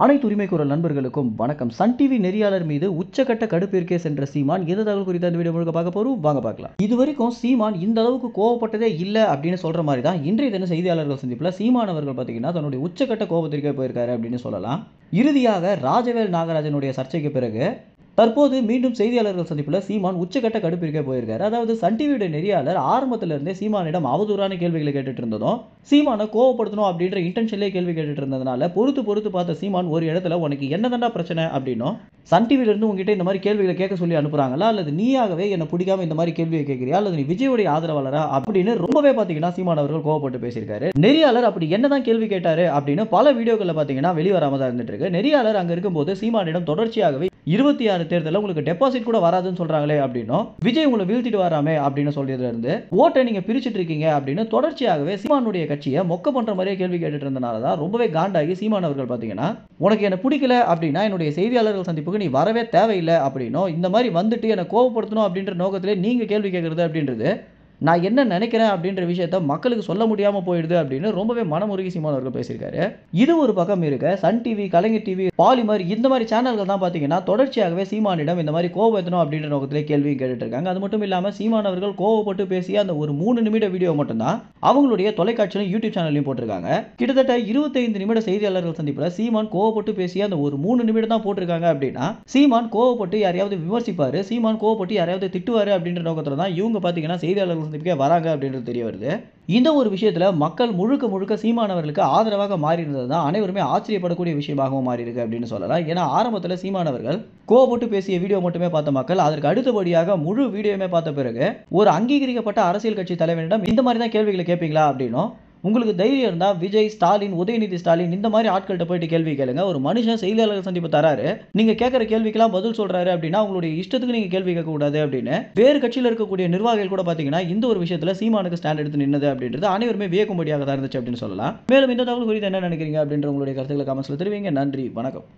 அனைத்து உரிமை குரல் நண்பர்களுக்கும் வணக்கம். சன் டிவி நெறியாளர் மீது உச்சக்கட்ட கடுப்பிற்கே சென்ற சீமான் எந்த தகவல் குறித்த இந்த வீடியோ முழுக்க பார்க்க போறோம், வாங்க பார்க்கலாம். இதுவரைக்கும் சீமான் இந்த அளவுக்கு கோவப்பட்டதே இல்ல அப்படின்னு சொல்ற மாதிரி தான் இன்றைய தின செய்தியாளர்கள் சந்திப்புல சீமான் அவர்கள் பாத்தீங்கன்னா தன்னுடைய உச்சக்கட்ட கோபத்திற்கே போயிருக்காரு அப்படின்னு சொல்லலாம். இறுதியாக ராஜவேல் நாகராஜனுடைய சர்ச்சைக்கு பிறகு தற்போது மீண்டும் செய்தியாளர்கள் சந்திப்புல சீமான் உச்சக்கட்ட கடுப்பிற்கே போயிருக்காரு. அதாவது சன் டிவியுடைய நெறியாளர் ஆரம்பத்துல இருந்தே சீமானிடம் அவதூறான கேள்விகளை கேட்டுட்டு இருந்ததும், சீமானை கோவப்படுத்தணும் அப்படின்ற இன்டென்ஷன்லேயே கேள்வி கேட்டுட்டு இருந்ததுனால பொறுத்து பொறுத்து பார்த்த சீமான் ஒரு இடத்துல உனக்கு என்னதான்டா பிரச்சனை அப்படின்னும், சன் டிவில இருந்து உங்ககிட்ட இந்த மாதிரி கேள்விகளை கேட்க சொல்லி அனுப்புறாங்களா, அல்லது நீயாகவே என்ன பிடிக்காம இந்த மாதிரி கேள்வியை கேட்கிறியா, அல்லது நீ விஜயோடைய ஆதரவாளரா அப்படின்னு ரொம்பவே பாத்தீங்கன்னா சீமான் அவர்கள் கோவப்பட்டு பேசியிருக்காரு. நெறியாளர் அப்படி என்னதான் கேள்வி கேட்டாரு அப்படின்னு பல வீடியோக்கள்ல பாத்தீங்கன்னா வெளிவராம தான் இருந்துட்டு இருக்கு. நெறியாளர் அங்க இருக்கும்போது சீமானிடம் தொடர்ச்சியாகவே 26 தேர்தலில் உங்களுக்கு டெபாசிட் கூட வராதுன்னு சொல்றாங்களே அப்படின்னும், விஜய் உங்களை வீழ்த்திட்டு வராமே அப்படின்னு சொல்றதுல இருந்து ஓட்டை நீங்க பிரிச்சுட்டு இருக்கீங்க அப்படின்னு தொடர்ச்சியாகவே சீமானுடைய கட்சியை மொக்க பண்ற மாதிரியே கேள்வி கேட்டுட்டு இருந்தனால தான் ரொம்பவே காண்டாகி சீமான் அவர்கள் பாத்தீங்கன்னா, உனக்கு என்ன பிடிக்கல அப்படின்னா என்னுடைய செய்தியாளர்கள் சந்திப்புக்கு நீ வரவே தேவையில்லை அப்படின்னும், இந்த மாதிரி வந்துட்டு என்னை கோவப்படுத்தணும் அப்படின்ற நோக்கத்திலே நீங்க கேள்வி கேட்கறது அப்படின்றது நான் என்ன நினைக்கிறேன் அப்படின்ற விஷயத்த மக்களுக்கு சொல்ல முடியாம போயிடுது அப்படின்னு ரொம்பவே மனமுருகி சீமான் அவர்கள் பேசியிருக்காரு. இது ஒரு பக்கம் இருக்க, சன் டிவி, கலைஞர் டிவி, பாலிமர் இந்த மாதிரி சேனல்கள் தான் பாத்தீங்கன்னா தொடர்ச்சியாகவே சீமானிடம் இந்த மாதிரி கோவப்படுத்தணும் அப்படின்ற நோக்கத்திலே கேள்வி கேட்டுட்டு இருக்காங்க. அது மட்டும் இல்லாம சீமான் அவர்கள் கோவப்பட்டு பேசிய அந்த ஒரு 3 நிமிட வீடியோ மட்டும்தான் அவங்களுடைய தொலைக்காட்சியிலும் யூடியூப் சேனல்லையும் போட்டிருக்காங்க. கிட்டத்தட்ட 25 நிமிட செய்தியாளர்கள் சந்திப்புல சீமான் கோவப்பட்டு பேசிய அந்த ஒரு 3 நிமிடம் தான் போட்டிருக்காங்க அப்படின்னா, சீமான் கோவப்பட்டு யாரையாவது விமர்சிப்பாரு, சீமான் கோவப்பட்டு யாரையாவது திட்டுவாரு அப்படின்ற நோக்கத்துல தான் இவங்க பாத்தீங்கன்னா செய்தியாளர்கள் சந்திப்புக்கே வராங்க அப்படின்றது தெரிய வருது. இந்த ஒரு விஷயத்துல மக்கள் முழுக்க முழுக்க சீமான் அவர்களுக்கு ஆதரவாக மாறி இருந்தது தான் அனைவருமே ஆச்சரியப்படக்கூடிய விஷயமாகவும் மாறி இருக்கு அப்படின்னு சொல்லலாம். ஏன்னா ஆரம்பத்துல சீமான் அவர்கள் கோவப்பட்டு பேசிய வீடியோ மட்டுமே பார்த்த மக்கள் அதற்கு அடுத்தபடியாக முழு வீடியோமே பார்த்த பிறகு ஒரு அங்கீகரிக்கப்பட்ட அரசியல் கட்சி தலைவரிடம் இந்த மாதிரி தான் கேள்விகளை கேட்பீங்களா அப்படின்னும், உங்களுக்கு தைரியம் இருந்தா விஜய், ஸ்டாலின், உதயநிதி ஸ்டாலின் இந்த மாதிரி ஆட்கள்கிட்ட போயிட்டு கேள்வி கேளுங்க. ஒரு மனுஷன் செய்தியாளர்கள் சந்திப்பு தராரு, நீங்க கேட்கிற கேள்விக்கெல்லாம் பதில் சொல்றாரு அப்படின்னா உங்களுடைய இஷ்டத்துக்கு நீங்க கேள்வி கேட்க கூடாது அப்படின்னு வேறு கட்சியில் இருக்கக்கூடிய நிர்வாகிகள் கூட பாத்தீங்கன்னா இந்த ஒரு விஷயத்துல சீமானுக்கு ஸ்டாண்ட் எடுத்து நின்னது அப்படின்றது அனைவருமே வியக்கும்படியாக தான் இருந்துச்சு அப்படின்னு சொல்லலாம். மேலும் இந்த தகவல் குறித்து என்ன நினைக்கிறீங்க அப்படின்ற உங்களுடைய கருத்துக்களை கமெண்ட்ஸ்ல தெரிவிங்க. நன்றி, வணக்கம்.